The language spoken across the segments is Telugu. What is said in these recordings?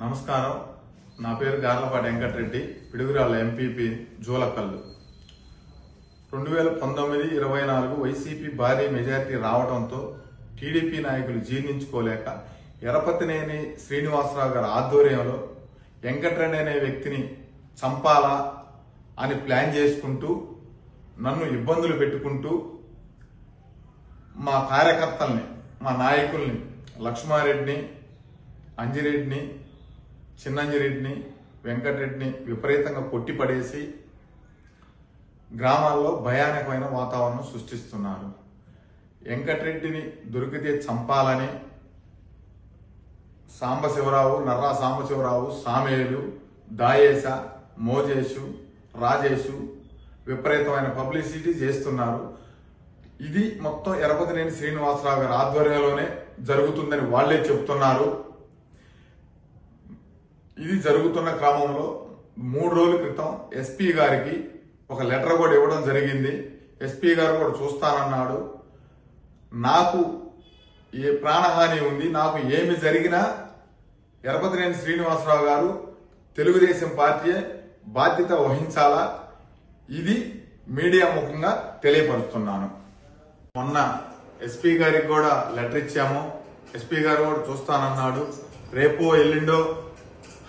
నమస్కారం. నా పేరు గార్లపాటి వెంకటరెడ్డి, పిడుగురాళ్ల ఎంపీపీ జూలకల్లు. 2019-24 వైసీపీ భారీ మెజారిటీ రావడంతో టీడీపీ నాయకులు జీర్ణించుకోలేక ఎరపతినేని శ్రీనివాసరావు గారి ఆధ్వర్యంలో వెంకటరెడ్డి అనే వ్యక్తిని చంపాలా అని ప్లాన్ చేసుకుంటూ నన్ను ఇబ్బందులు పెట్టుకుంటూ మా కార్యకర్తల్ని, మా నాయకుల్ని లక్ష్మారెడ్డిని, అంజిరెడ్డిని, చిన్నంజిరెడ్డిని, వెంకటరెడ్డిని విపరీతంగా కొట్టిపడేసి గ్రామాల్లో భయానకమైన వాతావరణం సృష్టిస్తున్నారు. వెంకటరెడ్డిని దొరికితే చంపాలని సాంబశివరావు, నర్రా సాంబశివరావు, సామేలు, దాయేశ, మోజేషు, రాజేషు విపరీతమైన పబ్లిసిటీ చేస్తున్నారు. ఇది మొత్తం ఎరపతినేని శ్రీనివాసరావు గారి ఆధ్వర్యంలోనే జరుగుతుందని వాళ్లే చెప్తున్నారు. ఇది జరుగుతున్న క్రమంలో 3 రోజుల క్రితం ఎస్పీ గారికి ఒక లెటర్ కూడా ఇవ్వడం జరిగింది. ఎస్పీ గారు కూడా చూస్తానన్నాడు. నాకు ఏ ప్రాణహాని ఉంది, నాకు ఏమి జరిగినా ఎరపతినేని శ్రీనివాసరావు గారు తెలుగుదేశం పార్టీ బాధ్యత వహించాలా, ఇది మీడియా ముఖంగా తెలియపరుస్తున్నాను. మొన్న ఎస్పీ గారికి కూడా లెటర్ ఇచ్చాము. ఎస్పీ గారు కూడా చూస్తానన్నాడు. రేపో ఎల్లుండో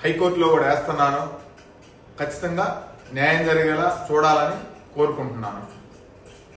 హైకోర్టులో కూడా వేస్తున్నాను. ఖచ్చితంగా న్యాయం జరిగేలా చూడాలని కోరుకుంటున్నాను.